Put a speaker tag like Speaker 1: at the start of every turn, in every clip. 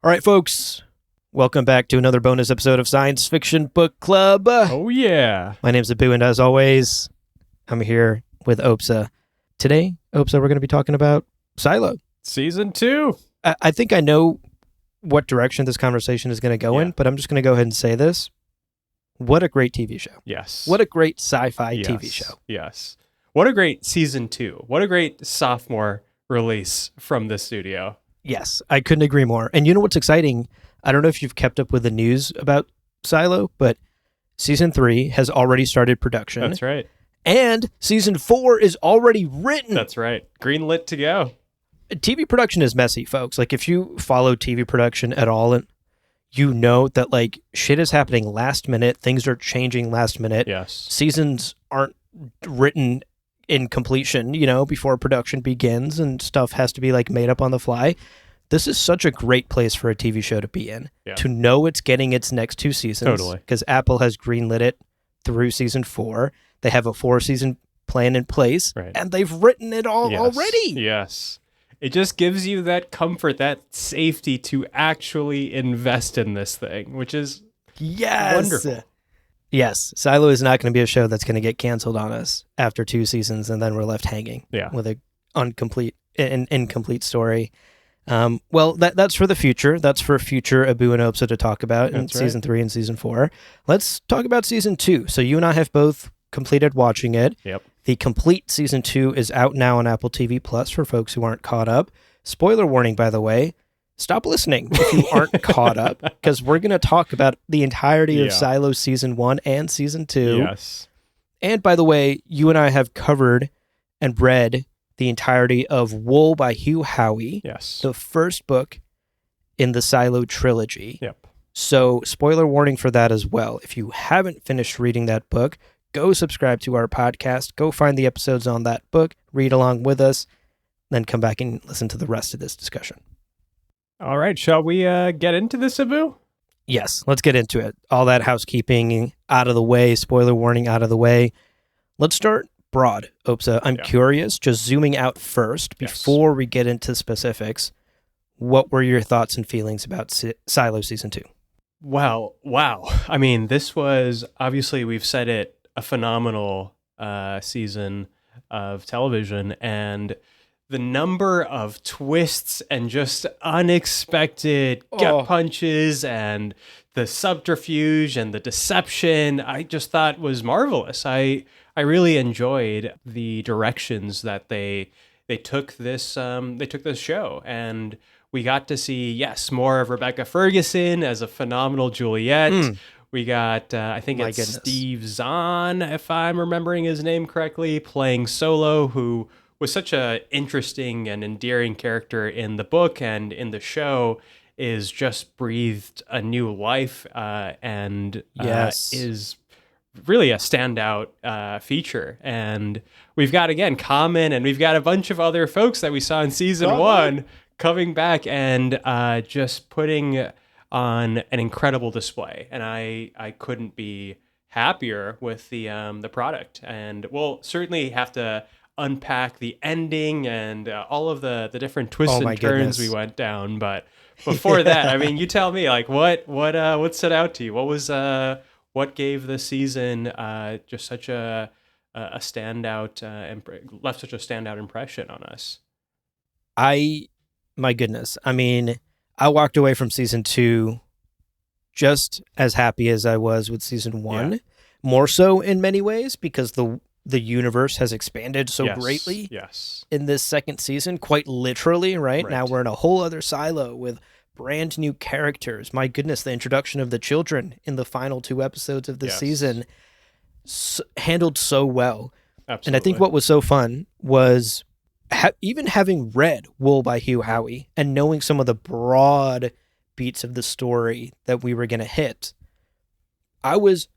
Speaker 1: All right, folks, welcome back to another bonus episode of Science Fiction Book Club.
Speaker 2: Oh, yeah.
Speaker 1: My name's Abu, and as always, I'm here with Opsa. Today, Opsa, we're going to be talking about Silo.
Speaker 2: Season 2.
Speaker 1: I think I know what direction this conversation is going to go in, but I'm just going to go ahead and say this. What a great TV show.
Speaker 2: Yes.
Speaker 1: What a great sci-fi TV show.
Speaker 2: Yes. What a great season 2. What a great sophomore release from the studio.
Speaker 1: Yes, I couldn't agree more. And you know what's exciting? I don't know if you've kept up with the news about Silo, but season 3 has already started production.
Speaker 2: That's right.
Speaker 1: And season 4 is already written.
Speaker 2: That's right. Greenlit to go.
Speaker 1: TV production is messy, folks. Like, if you follow TV production at all, and you know that, like, shit is happening last minute. Things are changing last minute.
Speaker 2: Yes.
Speaker 1: Seasons aren't written in completion, before production begins, and stuff has to be, like, made up on the fly. This is such a great place for a TV show to be in.
Speaker 2: Yeah.
Speaker 1: To know it's getting its next 2 seasons.
Speaker 2: Totally.
Speaker 1: Because Apple has greenlit it through season 4. They have a 4-season plan in place.
Speaker 2: Right.
Speaker 1: And they've written it all already.
Speaker 2: Yes. It just gives you that comfort, that safety to actually invest in this thing, which is wonderful.
Speaker 1: Yes. Silo is not going to be a show that's going to get canceled on us after 2 seasons and then we're left hanging with an incomplete story. Well, that's for the future. That's for future Abu and Opsa to talk about in season 3 and season 4. Let's talk about season 2. So you and I have both completed watching it.
Speaker 2: Yep.
Speaker 1: The complete season 2 is out now on Apple TV Plus for folks who aren't caught up. Spoiler warning, by the way. Stop listening if you aren't caught up, because we're going to talk about the entirety of Silo season 1 and season 2.
Speaker 2: Yes.
Speaker 1: And by the way, you and I have covered and read the entirety of Wool by Hugh Howey.
Speaker 2: Yes.
Speaker 1: The first book in the Silo trilogy.
Speaker 2: Yep.
Speaker 1: So, spoiler warning for that as well. If you haven't finished reading that book, go subscribe to our podcast. Go find the episodes on that book. Read along with us. Then come back and listen to the rest of this discussion.
Speaker 2: All right. Shall we get into this, Abu?
Speaker 1: Yes, let's get into it. All that housekeeping out of the way. Spoiler warning out of the way. Let's start broad, Opsa. I'm curious, just zooming out first, before we get into specifics, what were your thoughts and feelings about Silo Season 2?
Speaker 2: Well, wow. I mean, this was, obviously, we've said it, a phenomenal season of television, and the number of twists and just unexpected gut punches and the subterfuge and the deception, I just thought was marvelous. I really enjoyed the directions that they took this show, and we got to see more of Rebecca Ferguson as a phenomenal Juliet. We got I think it's Steve Zahn, if I'm remembering his name correctly, playing Solo, who was such a interesting and endearing character in the book, and in the show is just breathed a new life and is really a standout feature. And we've got, again, Common, and we've got a bunch of other folks that we saw in season 1 coming back and just putting on an incredible display. And I couldn't be happier with the product. And we'll certainly have to unpack the ending and all of the different twists and turns we went down. But before that, I mean, you tell me, like, what stood out to you? What was what gave the season just such a standout left such a standout impression on us?
Speaker 1: My goodness, I mean, I walked away from season 2 just as happy as I was with season 1, more so in many ways, because the universe has expanded so greatly in this second season, quite literally, right? Now we're in a whole other Silo with brand new characters. My goodness, the introduction of the children in the final 2 episodes of the season handled so well.
Speaker 2: Absolutely.
Speaker 1: And I think what was so fun was even having read Wool by Hugh Howey and knowing some of the broad beats of the story that we were going to hit, I was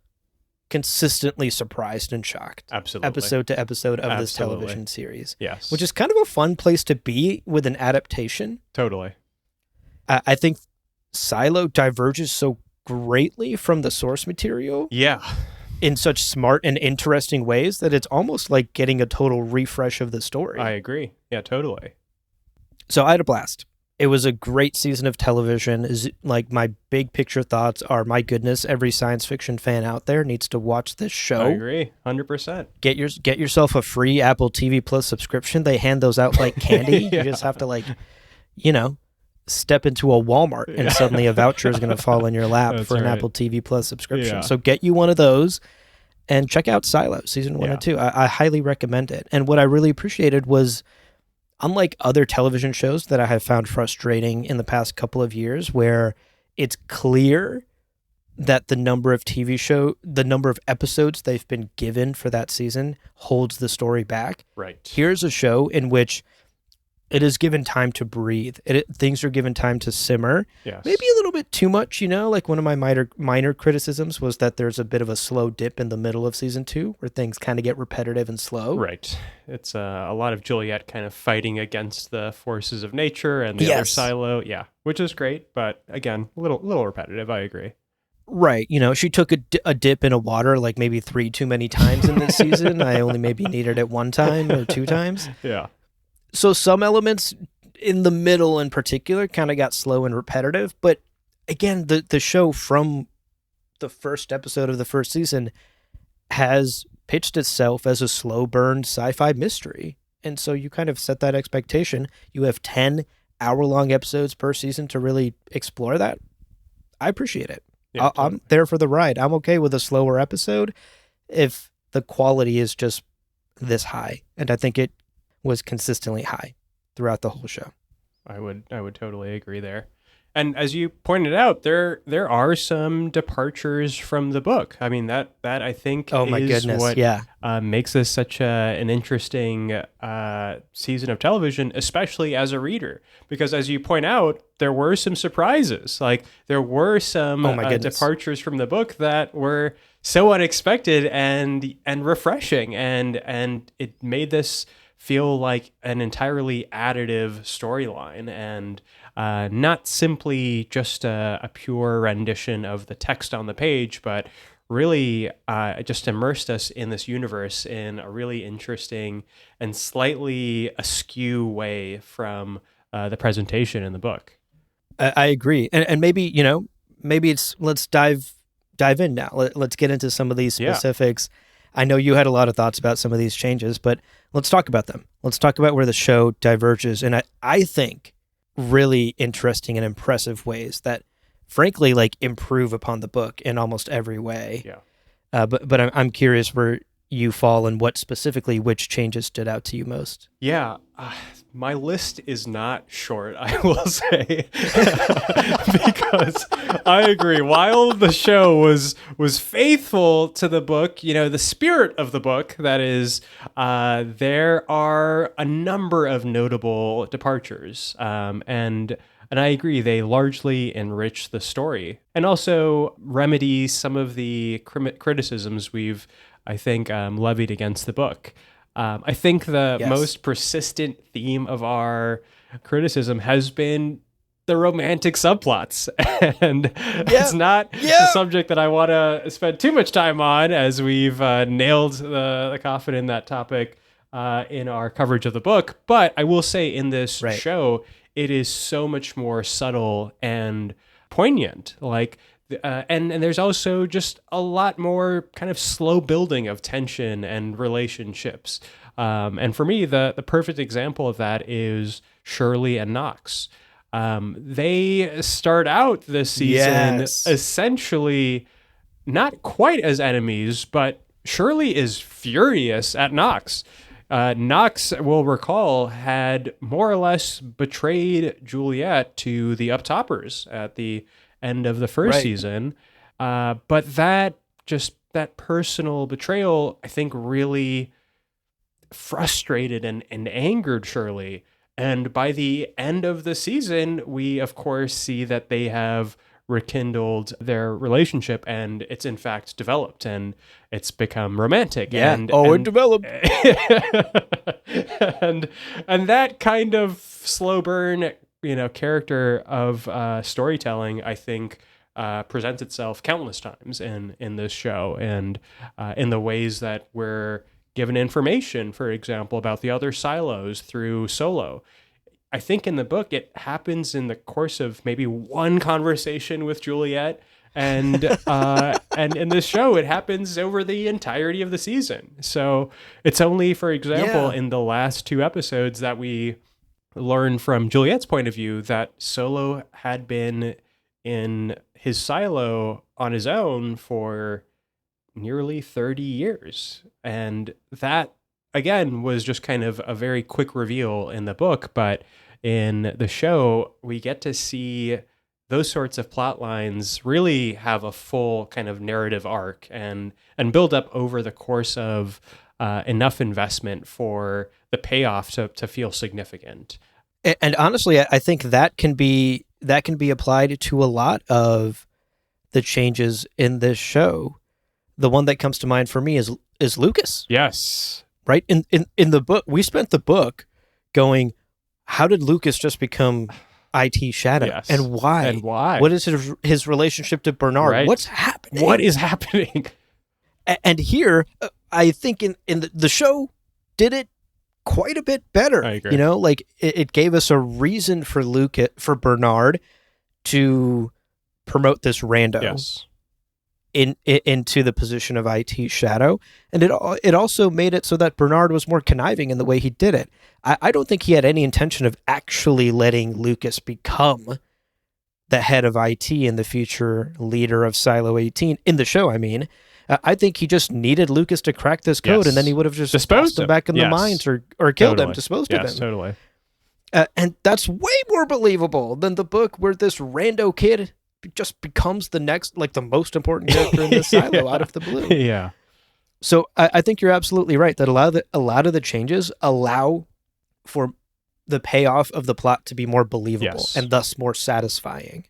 Speaker 1: consistently surprised and shocked.
Speaker 2: Absolutely.
Speaker 1: Episode to episode of this television series.
Speaker 2: Yes.
Speaker 1: Which is kind of a fun place to be with an adaptation.
Speaker 2: Totally.
Speaker 1: I think Silo diverges so greatly from the source material.
Speaker 2: Yeah.
Speaker 1: In such smart and interesting ways that it's almost like getting a total refresh of the story.
Speaker 2: I agree. Yeah, totally.
Speaker 1: So I had a blast. It was a great season of television. Is like my big picture thoughts are, my goodness, every science fiction fan out there needs to watch this show.
Speaker 2: I agree, 100%.
Speaker 1: Get yourself a free Apple TV Plus subscription. They hand those out like candy.
Speaker 2: Yeah.
Speaker 1: You just have to step into a Walmart and suddenly a voucher is going to fall in your lap
Speaker 2: That's
Speaker 1: for an
Speaker 2: right.
Speaker 1: Apple TV Plus subscription.
Speaker 2: Yeah.
Speaker 1: So get you one of those and check out Silo season 1 and 2. I highly recommend it. And what I really appreciated was, unlike other television shows that I have found frustrating in the past couple of years, where it's clear that the number of episodes they've been given for that season holds the story back.
Speaker 2: Right.
Speaker 1: Here's a show in which it is given time to breathe. Things are given time to simmer.
Speaker 2: Yes.
Speaker 1: Maybe a little bit too much, like one of my minor criticisms was that there's a bit of a slow dip in the middle of season 2 where things kind of get repetitive and slow.
Speaker 2: Right. It's a lot of Juliet kind of fighting against the forces of nature and the other Silo. Yeah, which is great, but again, a little repetitive. I agree.
Speaker 1: Right. She took a dip in a water like maybe 3 too many times in this season. I only maybe needed it 1 time or 2 times.
Speaker 2: Yeah.
Speaker 1: So some elements in the middle in particular kind of got slow and repetitive. But again, the show from the first episode of the first season has pitched itself as a slow burn sci-fi mystery. And so you kind of set that expectation. You have 10 hour-long episodes per season to really explore that. I appreciate it.
Speaker 2: Yeah,
Speaker 1: I'm there for the ride. I'm okay with a slower episode if the quality is just this high. And I think it was consistently high throughout the whole show.
Speaker 2: I would totally agree there. And as you pointed out, there are some departures from the book. I mean, that I think is what makes this such an interesting season of television, especially as a reader. Because as you point out, there were some surprises. Like there were some departures from the book that were so unexpected and refreshing, and it made this feel like an entirely additive storyline and not simply just a pure rendition of the text on the page, but really just immersed us in this universe in a really interesting and slightly askew way from the presentation in the book.
Speaker 1: I agree. And maybe, maybe it's, let's dive in now. Let's get into some of these specifics. I know you had a lot of thoughts about some of these changes, but let's talk about them. Let's talk about where the show diverges. And I think really interesting and impressive ways that frankly improve upon the book in almost every way.
Speaker 2: Yeah.
Speaker 1: But I'm curious where you fall and which changes stood out to you most.
Speaker 2: Yeah. My list is not short, I will say, because I agree. While the show was faithful to the book, the spirit of the book, that is, there are a number of notable departures, and I agree, they largely enrich the story and also remedy some of the criticisms we've, I think, levied against the book. I think the most persistent theme of our criticism has been the romantic subplots. And it's not a subject that I want to spend too much time on, as we've nailed the coffin in that topic in our coverage of the book. But I will say in this show, it is so much more subtle and poignant. And there's also just a lot more kind of slow building of tension and relationships. And for me, the perfect example of that is Shirley and Knox. They start out this season essentially not quite as enemies, but Shirley is furious at Knox. Knox, we'll recall, had more or less betrayed Juliet to the Uptoppers at the end of the first season. But that personal betrayal, I think, really frustrated and angered Shirley. And by the end of the season, we, of course, see that they have rekindled their relationship, and it's in fact developed, and it's become romantic.
Speaker 1: It developed.
Speaker 2: and that kind of slow burn, character of storytelling, I think, presents itself countless times in this show, and in the ways that we're given information, for example, about the other silos through Solo. I think in the book it happens in the course of maybe one conversation with Juliet, and and in the show it happens over the entirety of the season. So it's only, for example, in the last 2 episodes that we learn from Juliet's point of view that Solo had been in his silo on his own for nearly 30 years. And that, again, was just kind of a very quick reveal in the book. But in the show, we get to see those sorts of plot lines really have a full kind of narrative arc and build up over the course of enough investment for the payoff to feel significant.
Speaker 1: And honestly, I think that can be applied to a lot of the changes in this show. The one that comes to mind for me is Lucas.
Speaker 2: Yes.
Speaker 1: Right? In the book, we spent the book going, how did Lucas just become IT Shadow?
Speaker 2: Yes.
Speaker 1: And why?
Speaker 2: And why?
Speaker 1: What is his relationship to Bernard?
Speaker 2: Right.
Speaker 1: What's happening?
Speaker 2: What is happening?
Speaker 1: And here, I think in the show did it quite a bit better.
Speaker 2: I agree.
Speaker 1: You know, like it gave us a reason for Bernard to promote this rando
Speaker 2: Yes.
Speaker 1: into the position of IT Shadow, and it also made it so that Bernard was more conniving in the way he did it. I don't think he had any intention of actually letting Lucas become the head of IT and the future leader of Silo 18 in the show. I mean, I think he just needed Lucas to crack this code,
Speaker 2: Yes.
Speaker 1: and then he would have just
Speaker 2: Disposed
Speaker 1: tossed him
Speaker 2: him.
Speaker 1: back in the
Speaker 2: Yes.
Speaker 1: mines or killed him,
Speaker 2: Totally.
Speaker 1: disposed of
Speaker 2: Yes,
Speaker 1: him.
Speaker 2: totally.
Speaker 1: And that's way more believable than the book where this rando kid just becomes the next, like the most important character in the silo out of the blue.
Speaker 2: Yeah.
Speaker 1: So I think you're absolutely right that a lot of the changes allow for the payoff of the plot to be more believable
Speaker 2: Yes.
Speaker 1: and thus more satisfying.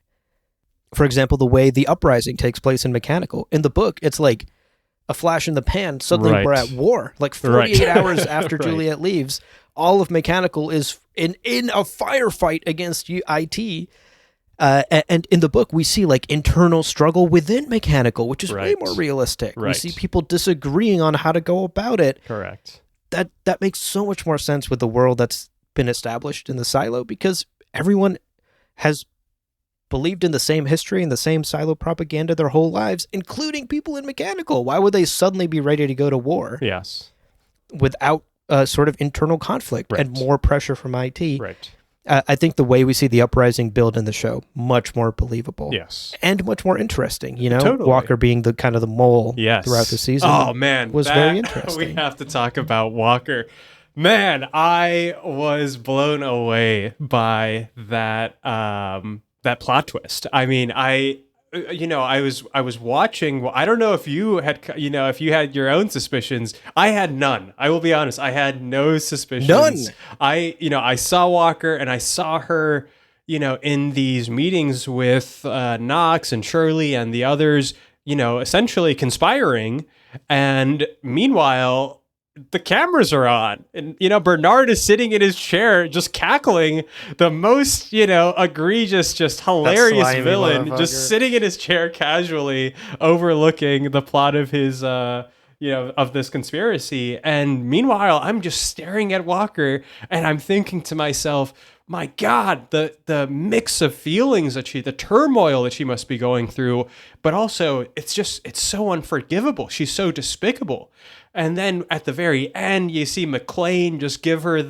Speaker 1: For example, the way the uprising takes place in Mechanical. In the book, it's like a flash in the pan. Suddenly
Speaker 2: Right.
Speaker 1: we're at war. Like 48 hours after Juliet leaves, all of Mechanical is in a firefight against IT. And in the book, we see like internal struggle within Mechanical, which is way
Speaker 2: Right.
Speaker 1: more realistic. We
Speaker 2: Right.
Speaker 1: see people disagreeing on how to go about it.
Speaker 2: Correct.
Speaker 1: That makes so much more sense with the world that's been established in the silo, because everyone has believed in the same history and the same silo propaganda their whole lives, including people in Mechanical. Why would they suddenly be ready to go to war
Speaker 2: Yes.
Speaker 1: without sort of internal conflict and
Speaker 2: Right.
Speaker 1: more pressure from IT?
Speaker 2: Right.
Speaker 1: I think the way we see the uprising build in the show, much more believable.
Speaker 2: Yes.
Speaker 1: And much more interesting, you know?
Speaker 2: Totally.
Speaker 1: Walker being the kind of the mole
Speaker 2: Yes.
Speaker 1: throughout the season.
Speaker 2: Oh man,
Speaker 1: was very interesting.
Speaker 2: We have to talk about Walker. Man, I was blown away by that that plot twist. I mean, I was watching. I don't know if you had, if you had your own suspicions. I had none. I will be honest. I had no suspicions.
Speaker 1: None.
Speaker 2: I saw Walker and I saw her, in these meetings with Knox and Shirley and the others, essentially conspiring. And meanwhile, the cameras are on, and Bernard is sitting in his chair just cackling, the most egregious, just hilarious
Speaker 1: slimy
Speaker 2: villain,
Speaker 1: motherfucker.
Speaker 2: just sitting in his chair casually overlooking the plot of his of this conspiracy. And meanwhile, I'm just staring at Walker and I'm thinking to myself, my God, the mix of feelings the turmoil that she must be going through, but also it's so unforgivable. She's so despicable. And then at the very end, you see McClane just give her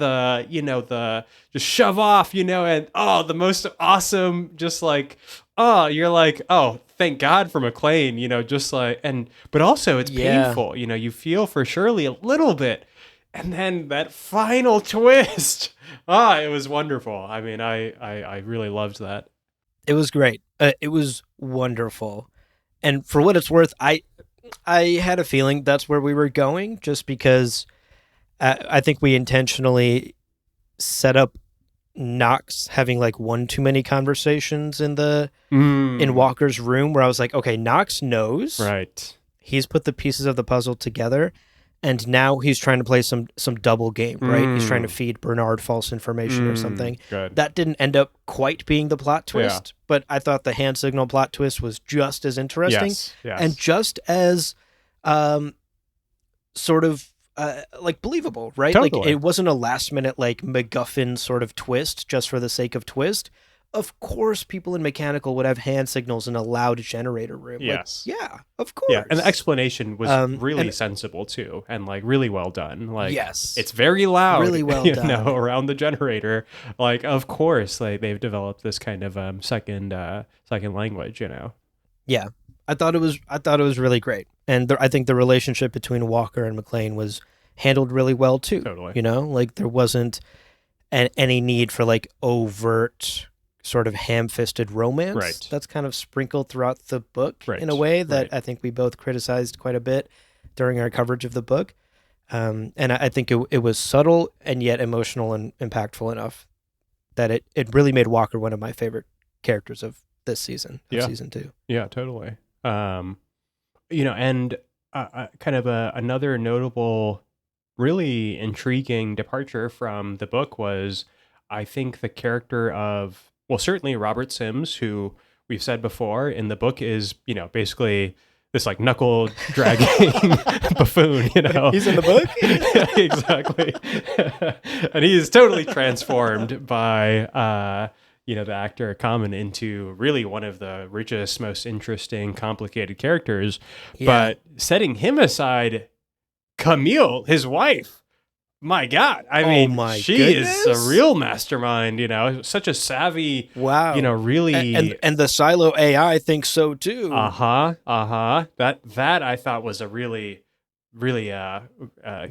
Speaker 2: just shove off, and the most awesome, just like, you're like, oh, thank God for McClane, just like, but also it's painful, you feel for Shirley a little bit. And then that final twist, it was wonderful. I mean, I really loved that.
Speaker 1: It was great. It was wonderful. And for what it's worth, I had a feeling that's where we were going, just because I think we intentionally set up Knox having like one too many conversations in Walker's room, where I was like, okay, Knox knows.
Speaker 2: Right.
Speaker 1: He's put the pieces of the puzzle together, and now he's trying to play some double game, right? He's trying to feed Bernard false information or something.
Speaker 2: Good.
Speaker 1: That didn't end up quite being the plot twist, but I thought the hand signal plot twist was just as interesting
Speaker 2: Yes.
Speaker 1: and just as sort of like believable, right?
Speaker 2: Totally.
Speaker 1: Like it wasn't a last minute like MacGuffin sort of twist just for the sake of twist. Of course, people in mechanical would have hand signals in a loud generator room.
Speaker 2: Yes.
Speaker 1: Like, yeah, of course.
Speaker 2: Yeah, and the explanation was really
Speaker 1: and-
Speaker 2: sensible too, and like really well done. Like,
Speaker 1: Yes.
Speaker 2: it's very loud,
Speaker 1: Really well
Speaker 2: you
Speaker 1: done.
Speaker 2: know, around the generator. Like, of course, like they've developed this kind of second language, you know.
Speaker 1: Yeah, I thought it was really great, and I think the relationship between Walker and McClane was handled really well too.
Speaker 2: Totally.
Speaker 1: You know, like there wasn't any need for like overt sort of ham-fisted romance.
Speaker 2: Right.
Speaker 1: That's kind of sprinkled throughout the book
Speaker 2: Right,
Speaker 1: in a way that
Speaker 2: right.
Speaker 1: I think we both criticized quite a bit during our coverage of the book. And I think it was subtle and yet emotional and impactful enough that it really made Walker one of my favorite characters of this season, of
Speaker 2: Yeah.
Speaker 1: season 2.
Speaker 2: Yeah, totally. You know, and kind of another notable, really intriguing departure from the book was, I think, the character of, well, certainly Robert Sims, who we've said before in the book is, you know, basically this like knuckle dragging buffoon, you know.
Speaker 1: He's in the book?
Speaker 2: Exactly. And he is totally transformed by you know, the actor Common into really one of the richest, most interesting, complicated characters.
Speaker 1: Yeah.
Speaker 2: But setting him aside, Camille, his wife, my God, I mean,
Speaker 1: my
Speaker 2: she is
Speaker 1: goodness.
Speaker 2: a real mastermind, you know, such a savvy,
Speaker 1: Wow.
Speaker 2: you know, really.
Speaker 1: and the Silo AI thinks so too.
Speaker 2: That I thought was a really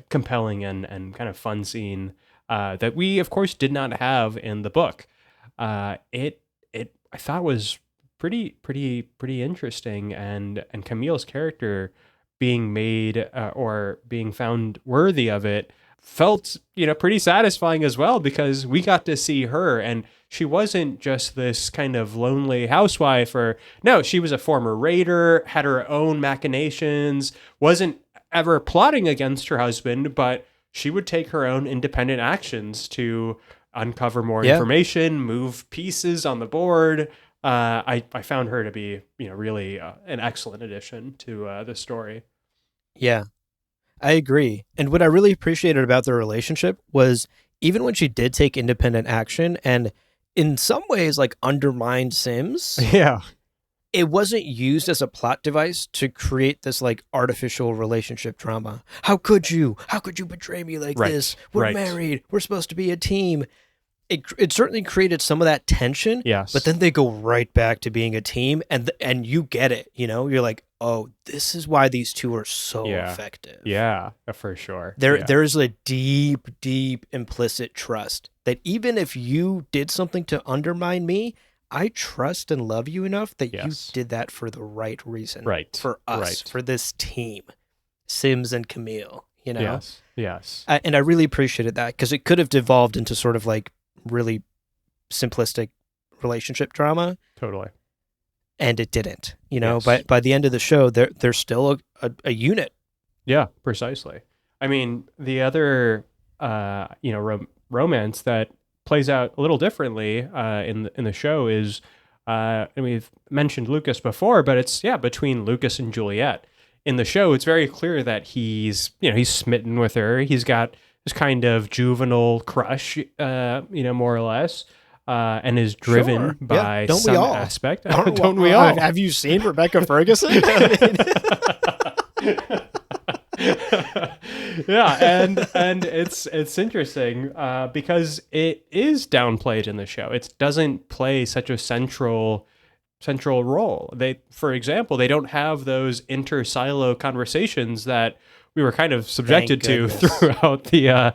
Speaker 2: compelling and kind of fun scene that we of course did not have in the book. It I thought was pretty interesting, and Camille's character being made or being found worthy of it felt, you know, pretty satisfying as well, because we got to see her, and she wasn't just this kind of lonely housewife, or no, she was a former raider, had her own machinations, wasn't ever plotting against her husband, but she would take her own independent actions to uncover more information, move pieces on the board. I found her to be, you know, really an excellent addition to the story.
Speaker 1: Yeah, I agree. And what I really appreciated about their relationship was even when she did take independent action and in some ways like undermined Sims,
Speaker 2: Yeah.
Speaker 1: it wasn't used as a plot device to create this like artificial relationship drama. How could you betray me like
Speaker 2: Right,
Speaker 1: this? We're
Speaker 2: right.
Speaker 1: married. We're supposed to be a team. It certainly created some of that tension.
Speaker 2: Yes.
Speaker 1: But then they go right back to being a team, and you get it. You know, you're like, oh, this is why these two are so effective.
Speaker 2: Yeah, for sure.
Speaker 1: There's a deep implicit trust that even if you did something to undermine me, I trust and love you enough that you did that for the right reason.
Speaker 2: Right.
Speaker 1: For us, for this team, Sims and Camille, you know?
Speaker 2: Yes.
Speaker 1: And I really appreciated that, because it could have devolved into sort of like really simplistic relationship drama.
Speaker 2: Totally.
Speaker 1: And it didn't, you know, by the end of the show, they're still a unit.
Speaker 2: Yeah, precisely. I mean, the other, you know, romance that plays out a little differently in the show is, and we've mentioned Lucas before, but it's between Lucas and Juliet. In the show, it's very clear that he's smitten with her. He's got this kind of juvenile crush, you know, more or less, and is driven by some aspect. Don't we all?
Speaker 1: Have you seen Rebecca Ferguson?
Speaker 2: Yeah, and it's interesting because it is downplayed in the show. It doesn't play such a central role. For example, they don't have those inter-silo conversations that we were kind of subjected to throughout the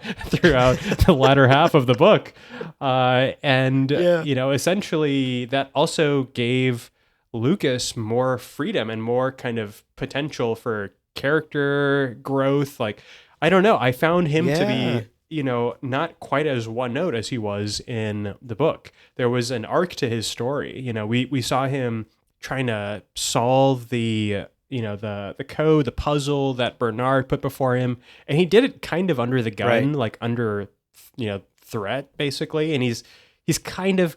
Speaker 2: latter half of the book, and you know, essentially that also gave Lucas more freedom and more kind of potential for character growth. Like, I don't know, I found him to be, you know, not quite as one note as he was in the book. There was an arc to his story. You know, we saw him trying to solve the, you know, the code, the puzzle that Bernard put before him, and he did it kind of under the gun, like under, you know, threat basically. And he's kind of,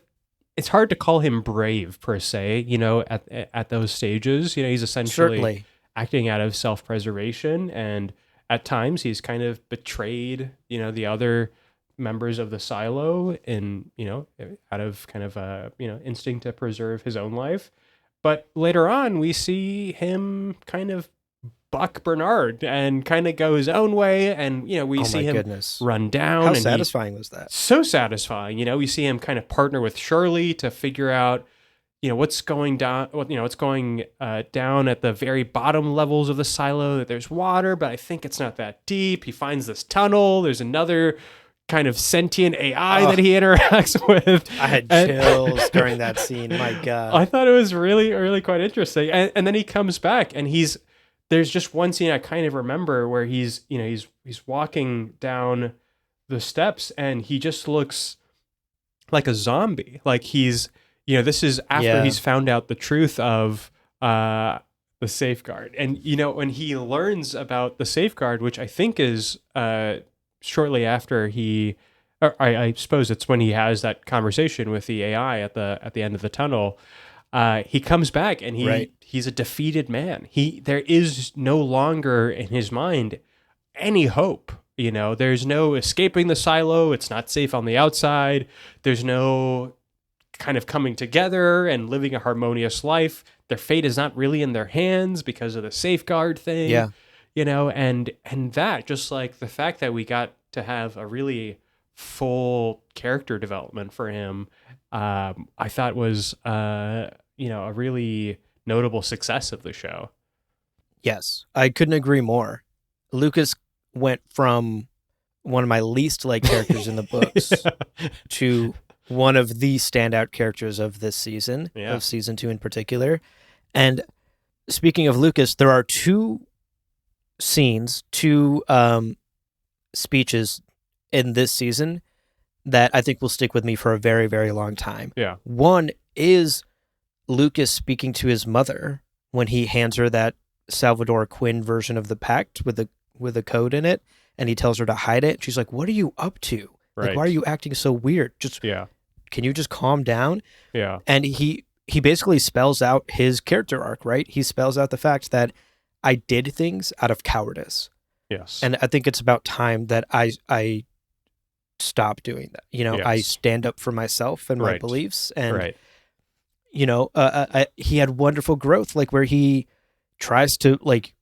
Speaker 2: it's hard to call him brave per se, you know, at those stages. You know, he's essentially acting out of self-preservation, and at times he's kind of betrayed, the other members of the silo in, out of kind of a, instinct to preserve his own life. But later on, we see him kind of buck Bernard and kind of go his own way. And, we see him run down.
Speaker 1: How satisfying was that?
Speaker 2: So satisfying. We see him kind of partner with Shirley to figure out, what's going down, what's going down at the very bottom levels of the silo, that there's water, but I think it's not that deep. He finds this tunnel. There's another kind of sentient AI that he interacts with.
Speaker 1: I had chills during that scene. My God.
Speaker 2: I thought it was really, really quite interesting. And then he comes back and there's just one scene I kind of remember where he's walking down the steps and he just looks like a zombie. Like he's, this is after he's found out the truth of the safeguard. And, when he learns about the safeguard, which I think is shortly after I suppose it's when he has that conversation with the AI at the end of the tunnel, he comes back and he's a defeated man. There is no longer in his mind any hope. There's no escaping the silo. It's not safe on the outside. There's no kind of coming together and living a harmonious life. Their fate is not really in their hands because of the safeguard thing.
Speaker 1: Yeah.
Speaker 2: And that, just like the fact that we got to have a really full character development for him, I thought was, a really notable success of the show.
Speaker 1: Yes, I couldn't agree more. Lucas went from one of my least liked characters in the books to one of the standout characters of this season, of season 2 in particular. And speaking of Lucas, there are two scenes, two speeches in this season that I think will stick with me for a very, very long time.
Speaker 2: Yeah.
Speaker 1: One is Lucas speaking to his mother when he hands her that Salvador Quinn version of the pact with a code in it, and he tells her to hide it. She's like, "What are you up to?
Speaker 2: Right.
Speaker 1: Like, why are you acting so weird? Can you just calm down?"
Speaker 2: Yeah.
Speaker 1: And he basically spells out his character arc, right? He spells out the fact that I did things out of cowardice.
Speaker 2: Yes.
Speaker 1: And I think it's about time that I stop doing that. I stand up for myself and my beliefs. And, he had wonderful growth, like where he tries to like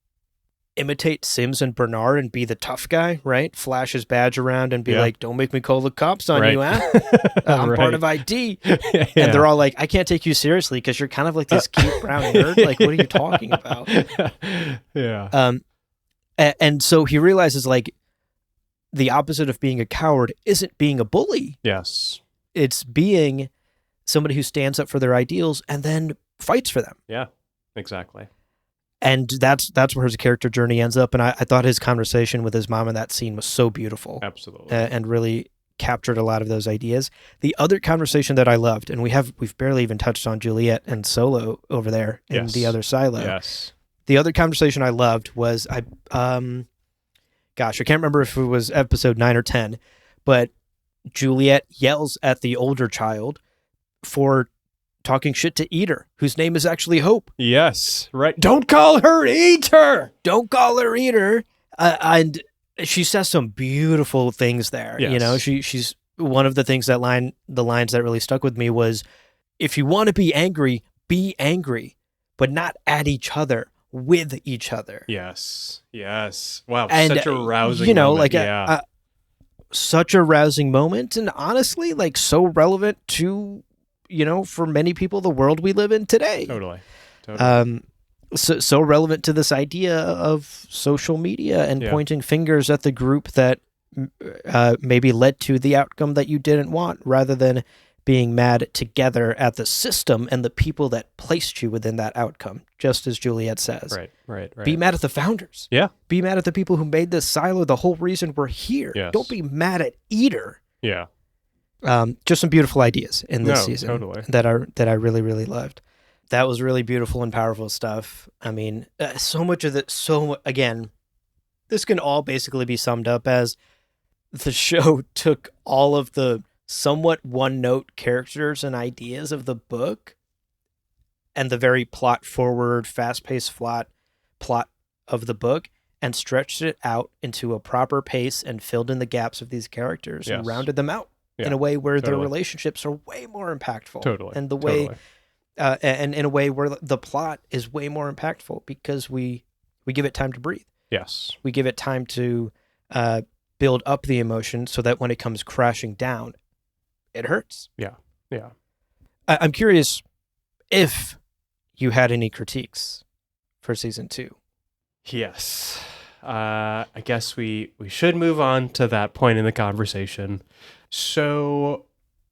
Speaker 1: imitate Sims and Bernard and be the tough guy, right? Flash his badge around and be like, "Don't make me call the cops on you, huh? I'm part of ID." And they're all like, "I can't take you seriously because you're kind of like this cute brown nerd. Like, what are you talking about?"
Speaker 2: Yeah.
Speaker 1: And so he realizes like the opposite of being a coward isn't being a bully.
Speaker 2: Yes.
Speaker 1: It's being somebody who stands up for their ideals and then fights for them.
Speaker 2: Yeah, exactly.
Speaker 1: And that's where his character journey ends up. And I thought his conversation with his mom in that scene was so beautiful.
Speaker 2: Absolutely.
Speaker 1: And really captured a lot of those ideas. The other conversation that I loved, and we've barely even touched on Juliet and Solo over there in the other silo.
Speaker 2: Yes.
Speaker 1: The other conversation I loved was I can't remember if it was episode 9 or 10, but Juliet yells at the older child for talking shit to Eater, whose name is actually Hope.
Speaker 2: Yes, right. Don't call her Eater.
Speaker 1: Don't call her Eater. And she says some beautiful things there.
Speaker 2: Yes.
Speaker 1: She's one of the things the lines that really stuck with me was, if you want to be angry, but not at each other, with each other.
Speaker 2: Yes. Wow,
Speaker 1: and,
Speaker 2: such a rousing moment.
Speaker 1: Like such a rousing moment, and honestly, like so relevant to, for many people, the world we live in today.
Speaker 2: Totally.
Speaker 1: So relevant to this idea of social media and pointing fingers at the group that maybe led to the outcome that you didn't want, rather than being mad together at the system and the people that placed you within that outcome, just as Juliet says.
Speaker 2: Right.
Speaker 1: Be mad at the founders.
Speaker 2: Yeah.
Speaker 1: Be mad at the people who made this silo the whole reason we're here.
Speaker 2: Yes.
Speaker 1: Don't be mad at Eater.
Speaker 2: Yeah.
Speaker 1: Just some beautiful ideas in this season
Speaker 2: totally.
Speaker 1: that I really, really loved. That was really beautiful and powerful stuff. I mean, so much of it. Again, this can all basically be summed up as the show took all of the somewhat one-note characters and ideas of the book and the very plot-forward, fast-paced plot of the book, and stretched it out into a proper pace and filled in the gaps of these characters and
Speaker 2: Yes.
Speaker 1: rounded them out
Speaker 2: Yeah,
Speaker 1: in a way where their
Speaker 2: totally.
Speaker 1: relationships are way more impactful.
Speaker 2: Totally.
Speaker 1: And the way,
Speaker 2: Totally.
Speaker 1: and in a way where the plot is way more impactful because we give it time to breathe.
Speaker 2: Yes.
Speaker 1: We give it time to build up the emotion so that when it comes crashing down, it hurts.
Speaker 2: Yeah.
Speaker 1: I'm curious if you had any critiques for season 2.
Speaker 2: Yes. I guess we should move on to that point in the conversation. So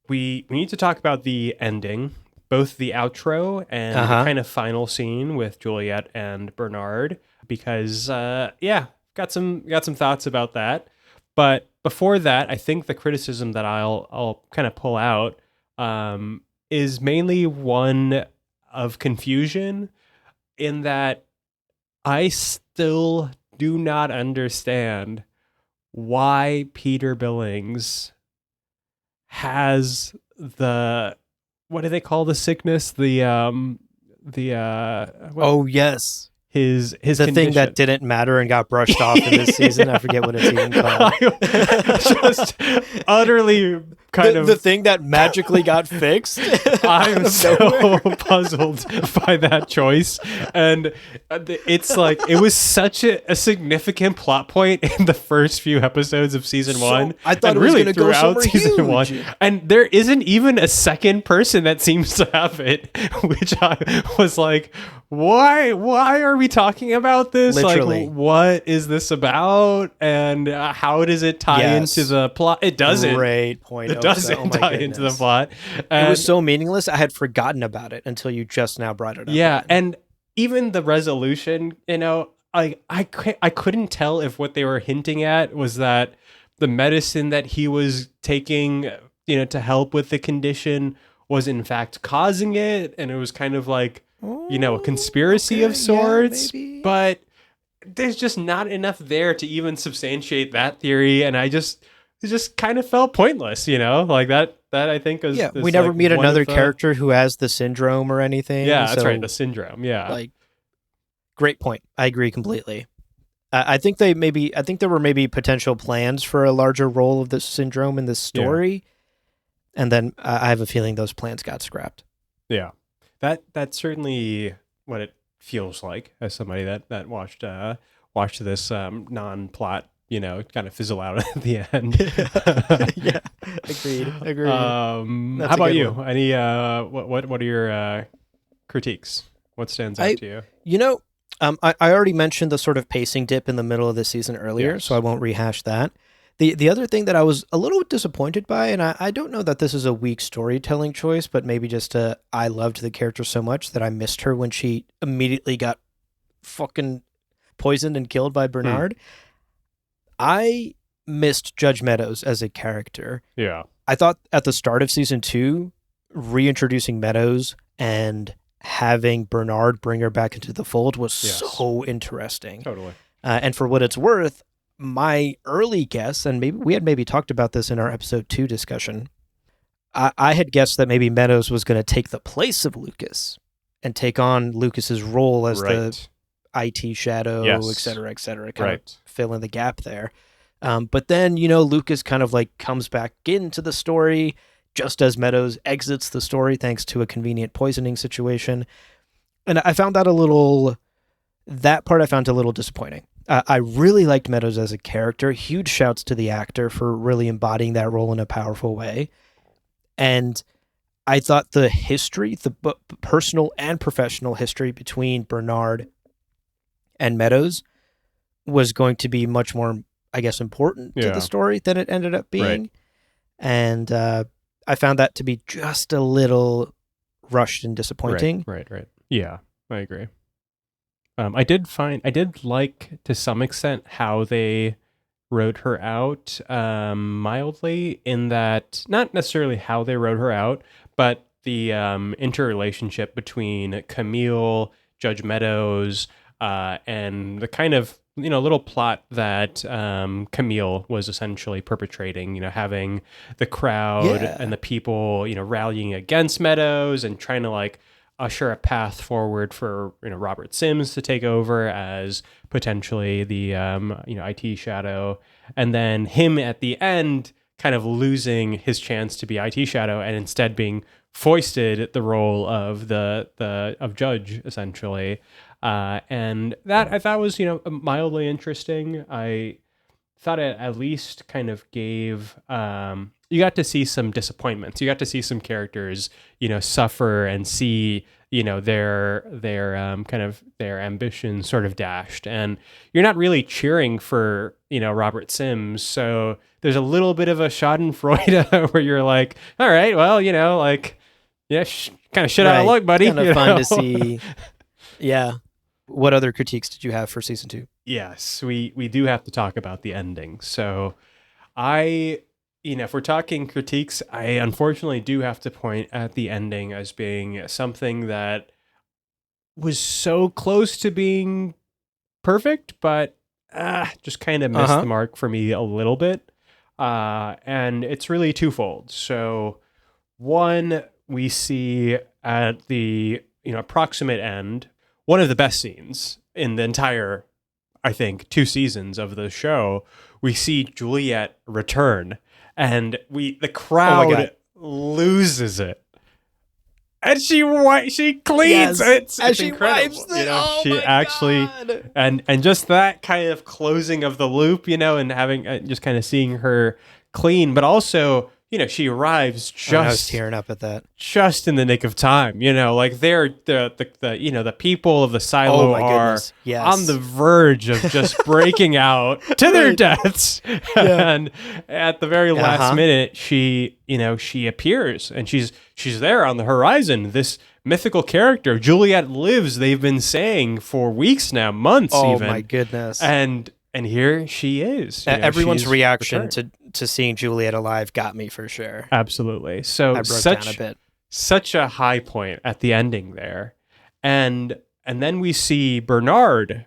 Speaker 2: we need to talk about the ending, both the outro and the kind of final scene with Juliet and Bernard, because got some thoughts about that. But before that, I think the criticism that I'll kind of pull out is mainly one of confusion, in that I still do not understand why Peter Billings has the, what do they call the sickness?
Speaker 1: Oh yes,
Speaker 2: his
Speaker 1: the
Speaker 2: condition.
Speaker 1: thing that didn't matter and got brushed off in this season. I forget what it's even called.
Speaker 2: Just utterly kind of
Speaker 1: the thing that magically got fixed.
Speaker 2: I'm so puzzled by that choice. And it's like, it was such a significant plot point in the first few episodes of season 1.
Speaker 1: I thought
Speaker 2: and
Speaker 1: it was
Speaker 2: really
Speaker 1: going to go
Speaker 2: throughout
Speaker 1: somewhere
Speaker 2: season
Speaker 1: huge.
Speaker 2: 1. And there isn't even a second person that seems to have it, which I was like, why are we talking about this?
Speaker 1: Literally.
Speaker 2: Like, what is this about? And how does it tie
Speaker 1: Yes.
Speaker 2: into the plot? It doesn't.
Speaker 1: Great point.
Speaker 2: It doesn't
Speaker 1: Oh my
Speaker 2: tie into the
Speaker 1: goodness.
Speaker 2: plot.
Speaker 1: It
Speaker 2: And
Speaker 1: was so meaningless. I had forgotten about it until you just now brought it up.
Speaker 2: yeah,
Speaker 1: again.
Speaker 2: and even the resolution, I couldn't tell if what they were hinting at was that the medicine that he was taking, to help with the condition was in fact causing it, and it was kind of like, a conspiracy of
Speaker 1: Okay, yeah,
Speaker 2: sorts.
Speaker 1: maybe.
Speaker 2: But there's just not enough there to even substantiate that theory, and it just kind of felt pointless, like that I think is,
Speaker 1: we never
Speaker 2: like
Speaker 1: meet
Speaker 2: one of
Speaker 1: another
Speaker 2: the-
Speaker 1: character who has the syndrome or anything.
Speaker 2: Yeah, that's
Speaker 1: so,
Speaker 2: right, the syndrome. Yeah.
Speaker 1: Like, great point. I agree completely. I think there were maybe potential plans for a larger role of this syndrome in this story, and then I have a feeling those plans got scrapped.
Speaker 2: Yeah, that's certainly what it feels like as somebody that watched this non-plot, kind of fizzle out at the end.
Speaker 1: Yeah, agreed. That's
Speaker 2: How
Speaker 1: a
Speaker 2: about
Speaker 1: good
Speaker 2: you?
Speaker 1: one.
Speaker 2: Any what are your critiques? What stands out to you?
Speaker 1: I already mentioned the sort of pacing dip in the middle of the season earlier,
Speaker 2: Yes.
Speaker 1: so I won't rehash that. The other thing that I was a little disappointed by, and I don't know that this is a weak storytelling choice, but maybe just I loved the character so much that I missed her when she immediately got fucking poisoned and killed by Bernard. I missed Judge Meadows as a character.
Speaker 2: Yeah.
Speaker 1: I thought at the start of season 2, reintroducing Meadows and having Bernard bring her back into the fold was
Speaker 2: Yes.
Speaker 1: so interesting.
Speaker 2: Totally.
Speaker 1: And for what it's worth, my early guess, and maybe we had talked about this in our episode 2 discussion, I had guessed that maybe Meadows was going to take the place of Lucas and take on Lucas's role as the IT shadow,
Speaker 2: Yes.
Speaker 1: et cetera, kind of
Speaker 2: Right.
Speaker 1: fill in the gap there. But then, Lucas kind of like comes back into the story just as Meadows exits the story thanks to a convenient poisoning situation. And I found that that part I found a little disappointing. I really liked Meadows as a character. Huge shouts to the actor for really embodying that role in a powerful way. And I thought the history, the personal and professional history between Bernard and Meadows was going to be much more, I guess, important to
Speaker 2: Yeah.
Speaker 1: the story than it ended up being.
Speaker 2: Right.
Speaker 1: And I found that to be just a little rushed and disappointing.
Speaker 2: Right. Yeah, I agree. I did like to some extent how they wrote her out mildly, in that, not necessarily how they wrote her out, but the interrelationship between Camille, Judge Meadows, and the kind of little plot that Camille was essentially perpetrating, having the crowd
Speaker 1: Yeah.
Speaker 2: and the people, rallying against Meadows and trying to like usher a path forward for Robert Sims to take over as potentially the IT Shadow, and then him at the end kind of losing his chance to be IT Shadow and instead being foisted the role of of Judge essentially, and that I thought was mildly interesting. I thought it at least kind of gave you got to see some disappointments. You got to see some characters, suffer and see, their kind of their ambitions sort of dashed. And you're not really cheering for, Robert Sims. So there's a little bit of a Schadenfreude where you're like, all right, well, kind of shit out of luck, buddy.
Speaker 1: Kind of fun to see. Yeah. What other critiques did you have for season 2?
Speaker 2: Yes, we do have to talk about the ending. So if we're talking critiques, I unfortunately do have to point at the ending as being something that was so close to being perfect, but just kind of missed the mark for me a little bit. And it's really twofold. So one, we see at the approximate end, one of the best scenes in the entire, I think, 2 seasons of the show. We see Juliet return, and the crowd loses it, and she cleans it. It's
Speaker 1: she
Speaker 2: incredible.
Speaker 1: Wipes it.
Speaker 2: She actually,
Speaker 1: God.
Speaker 2: and just that kind of closing of the loop, and having just kind of seeing her clean, but also. She arrives
Speaker 1: I was tearing up at that.
Speaker 2: Just in the nick of time. Like they're the people of the silo are on the verge of just breaking out to their deaths. Yeah. And at the very last minute, she appears and she's there on the horizon. This mythical character, Juliet lives, they've been saying for weeks now, months even.
Speaker 1: Oh my goodness.
Speaker 2: And here she is.
Speaker 1: Everyone's reaction to seeing Juliet alive got me for sure.
Speaker 2: Absolutely. So
Speaker 1: I broke down a bit.
Speaker 2: Such a high point at the ending there. And then we see Bernard.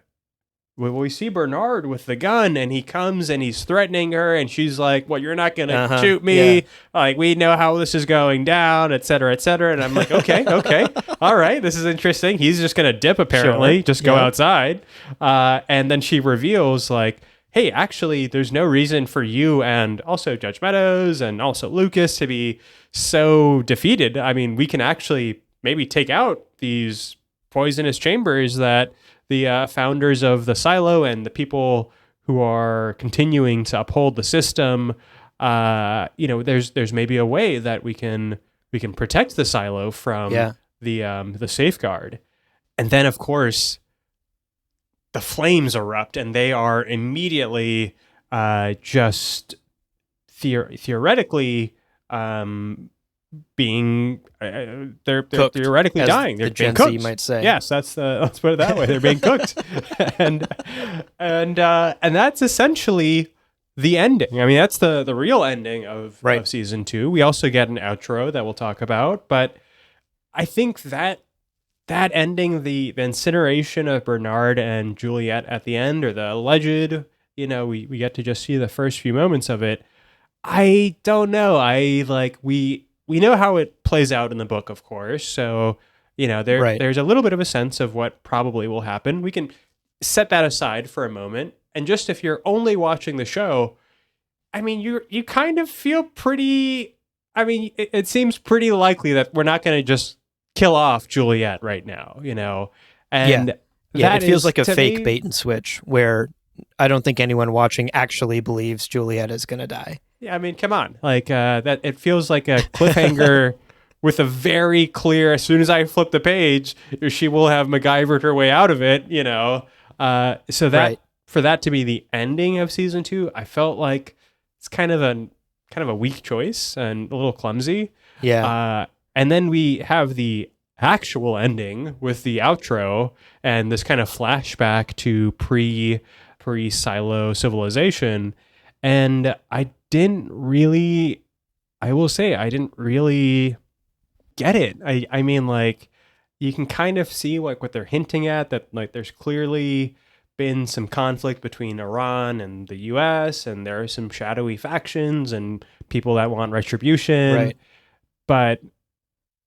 Speaker 2: We see Bernard with the gun, and he comes and he's threatening her, and she's like, "Well, you're not gonna shoot me. Yeah. Like, we know how this is going down, et cetera, et cetera." And I'm like, okay, all right, this is interesting. He's just gonna dip apparently, just go outside. And then she reveals like, hey, actually, there's no reason for you and also Judge Meadows and also Lucas to be so defeated. I mean, we can actually maybe take out these poisonous chambers that the founders of the silo and the people who are continuing to uphold the system, there's maybe a way that we can protect the silo from the safeguard. And then, of course, the flames erupt, and they are immediately just theoretically being they're theoretically dying. They're being cooked.
Speaker 1: You might say.
Speaker 2: Yes, let's put it that way. They're being cooked, and that's essentially the ending. I mean, that's the real ending of season 2. We also get an outro that we'll talk about, but I think that ending, the incineration of Bernard and Juliet at the end, or the alleged, we get to just see the first few moments of it. I don't know. We know how it plays out in the book, of course. So, there's a little bit of a sense of what probably will happen. We can set that aside for a moment. And just if you're only watching the show, I mean, you kind of feel pretty, it seems pretty likely that we're not going to just kill off Juliet right now, And
Speaker 1: it feels like a fake bait and switch where I don't think anyone watching actually believes Juliet is going to die.
Speaker 2: Yeah, I mean, come on. That it feels like a cliffhanger with a very clear, as soon as I flip the page, she will have MacGyvered her way out of it, So that for that to be the ending of season 2, I felt like it's kind of a weak choice and a little clumsy.
Speaker 1: Yeah.
Speaker 2: And then we have the actual ending with the outro and this kind of flashback to pre-silo civilization. And I will say I didn't really get it. I mean, like, you can kind of see like what they're hinting at, that like there's clearly been some conflict between Iran and the US, and there are some shadowy factions and people that want retribution.
Speaker 1: Right.
Speaker 2: But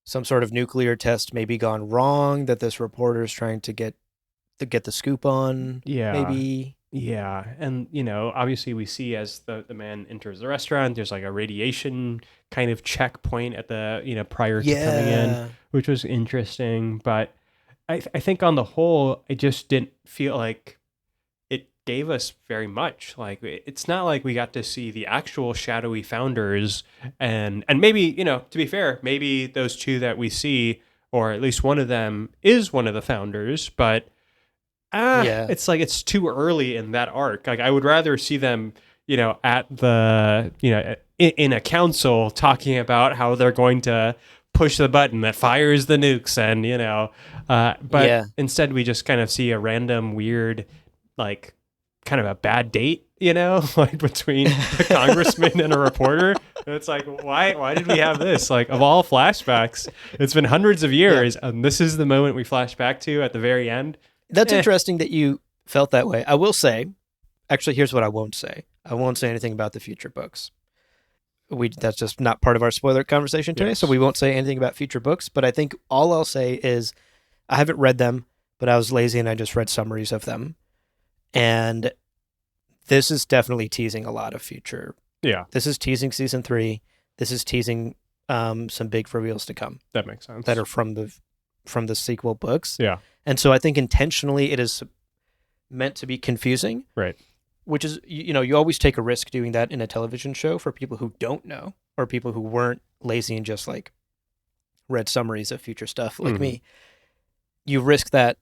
Speaker 1: some sort of nuclear test maybe gone wrong that this reporter is trying to get the scoop on.
Speaker 2: Yeah.
Speaker 1: Maybe.
Speaker 2: Yeah. And, obviously we see as the man enters the restaurant, there's like a radiation kind of checkpoint at the, prior to coming in, which was interesting. But I think on the whole, I just didn't feel like it gave us very much. Like, it's not like we got to see the actual shadowy founders, and maybe, to be fair, maybe those two that we see, or at least one of them is one of the founders, but it's like it's too early in that arc. Like, I would rather see them, at the, in a council talking about how they're going to push the button that fires the nukes, and but instead we just kind of see a random weird, like, kind of a bad date, like between a congressman and a reporter. And it's like, why did we have this? Like, of all flashbacks, it's been hundreds of years, and this is the moment we flash back to at the very end.
Speaker 1: That's interesting that you felt that way. I will say, actually, here's what I won't say. I won't say anything about the future books. That's just not part of our spoiler conversation today, so we won't say anything about future books. But I think all I'll say is I haven't read them, but I was lazy and I just read summaries of them. And this is definitely teasing a lot of future.
Speaker 2: Yeah.
Speaker 1: This is teasing season 3. This is teasing some big reveals to come.
Speaker 2: That makes sense.
Speaker 1: That are from the sequel books.
Speaker 2: Yeah.
Speaker 1: And so I think intentionally it is meant to be confusing.
Speaker 2: Right.
Speaker 1: Which is, you always take a risk doing that in a television show for people who don't know, or people who weren't lazy and just like read summaries of future stuff like me. You risk that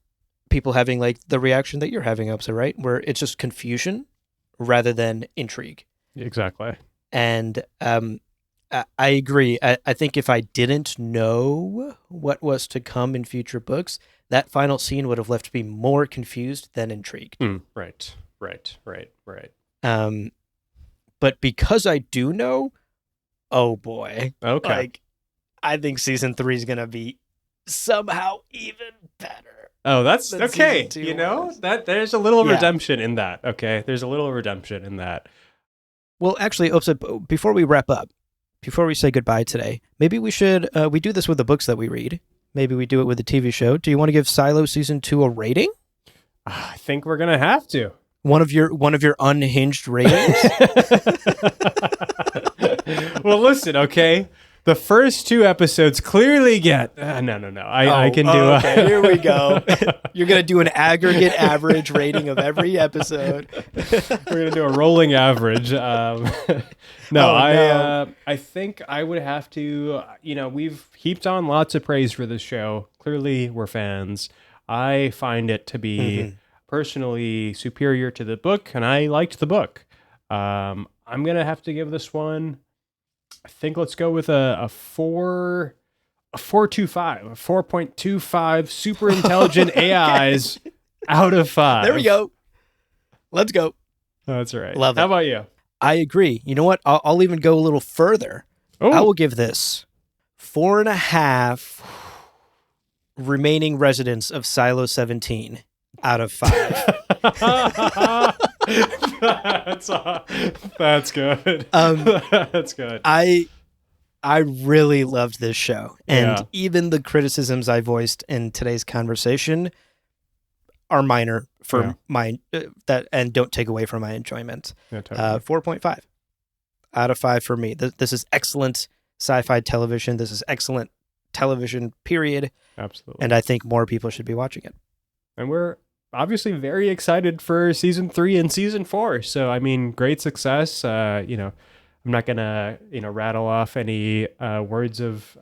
Speaker 1: people having like the reaction that you're having, Opsa, right? Where it's just confusion rather than intrigue.
Speaker 2: Exactly.
Speaker 1: And I agree. I think if I didn't know what was to come in future books, that final scene would have left me more confused than intrigued.
Speaker 2: Right.
Speaker 1: But because I do know, oh boy.
Speaker 2: Okay.
Speaker 1: Like, I think season 3 is going to be somehow even better.
Speaker 2: Oh, that's okay.
Speaker 1: That
Speaker 2: there's a little redemption in that. Okay. There's a little redemption in that.
Speaker 1: Well, actually, Opsa, before we wrap up, before we say goodbye today, maybe we should, we do this with the books that we read. Maybe we do it with the TV show. Do you want to give Silo season 2 a rating?
Speaker 2: I think we're going to have to.
Speaker 1: One of your unhinged ratings?
Speaker 2: Well, listen, okay. The first 2 episodes clearly get... no. I can do...
Speaker 1: Okay, here we go. You're going to do an aggregate average rating of every episode.
Speaker 2: We're going to do a rolling average. I think I would have to... we've heaped on lots of praise for this show. Clearly, we're fans. I find it to be personally superior to the book, and I liked the book. I'm going to have to give this one... I think let's go with a 4.25 super intelligent AIs out of 5.
Speaker 1: There we go. Let's go.
Speaker 2: That's right.
Speaker 1: Love it.
Speaker 2: How about you?
Speaker 1: I agree. You know what? I'll even go a little further.
Speaker 2: Oh.
Speaker 1: I will give this 4.5 remaining residents of Silo 17 out of 5.
Speaker 2: That's good. That's good.
Speaker 1: I really loved this show, and even the criticisms I voiced in today's conversation are minor for my that, and don't take away from my enjoyment.
Speaker 2: Yeah, totally.
Speaker 1: 4.5 out of 5 for me. This is excellent sci-fi television. This is excellent television, period.
Speaker 2: Absolutely.
Speaker 1: And I think more people should be watching it.
Speaker 2: And we're obviously very excited for season 3 and season 4. So, I mean, great success. I'm not going to, rattle off any words of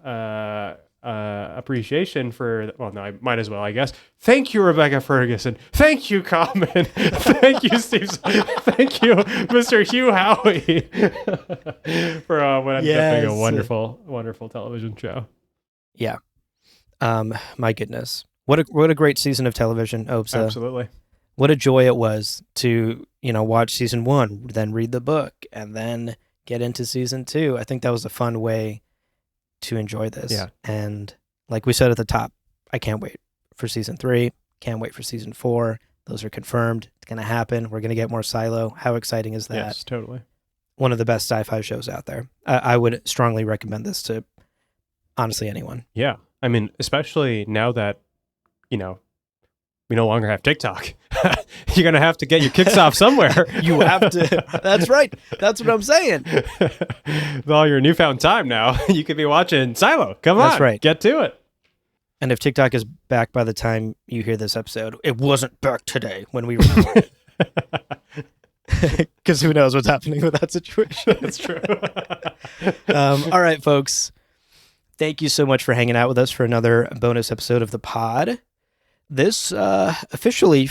Speaker 2: appreciation for, well, no, I might as well, I guess. Thank you, Rebecca Ferguson. Thank you, Common. Thank you, Steve. Thank you, Mr. Hugh Howey, for what ended up being a wonderful, wonderful television show.
Speaker 1: Yeah. My goodness. What a great season of television, Opsa.
Speaker 2: Absolutely.
Speaker 1: What a joy it was to, watch season 1, then read the book, and then get into season 2. I think that was a fun way to enjoy this.
Speaker 2: Yeah.
Speaker 1: And like we said at the top, I can't wait for season 3. Can't wait for season 4. Those are confirmed. It's going to happen. We're going to get more Silo. How exciting is that?
Speaker 2: Yes, totally.
Speaker 1: One of the best sci-fi shows out there. I would strongly recommend this to Honestly, anyone.
Speaker 2: Yeah. I mean, especially now that, we no longer have TikTok. You're going to have to get your kicks off somewhere.
Speaker 1: You have to. That's right. That's what I'm saying.
Speaker 2: With all your newfound time now, you could be watching Silo. Come on.
Speaker 1: That's right.
Speaker 2: Get to it.
Speaker 1: And if TikTok is back by the time you hear this episode, it wasn't back today when we recorded. Because who knows what's happening with that situation.
Speaker 2: That's true.
Speaker 1: All right, folks. Thank you so much for hanging out with us for another bonus episode of the pod. This officially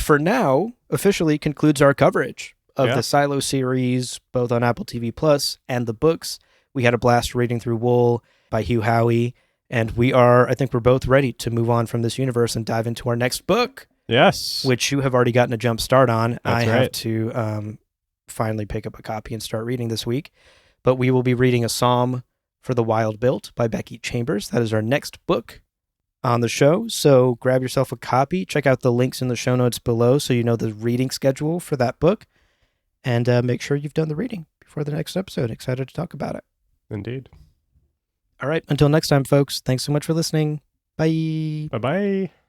Speaker 1: concludes our coverage of the Silo series, both on Apple TV Plus and the books. We had a blast reading through Wool by Hugh Howey, and I think we're both ready to move on from this universe and dive into our next book.
Speaker 2: Yes.
Speaker 1: Which you have already gotten a jump start on.
Speaker 2: That's
Speaker 1: I have to finally pick up a copy and start reading this week. But we will be reading A Psalm for the Wild Built by Becky Chambers. That is our next book on the show. So grab yourself a copy. Check out the links in the show notes below so you know the reading schedule for that book. And make sure you've done the reading before the next episode. Excited to talk about it.
Speaker 2: Indeed.
Speaker 1: All right. Until next time, folks. Thanks so much for listening. Bye.
Speaker 2: Bye-bye.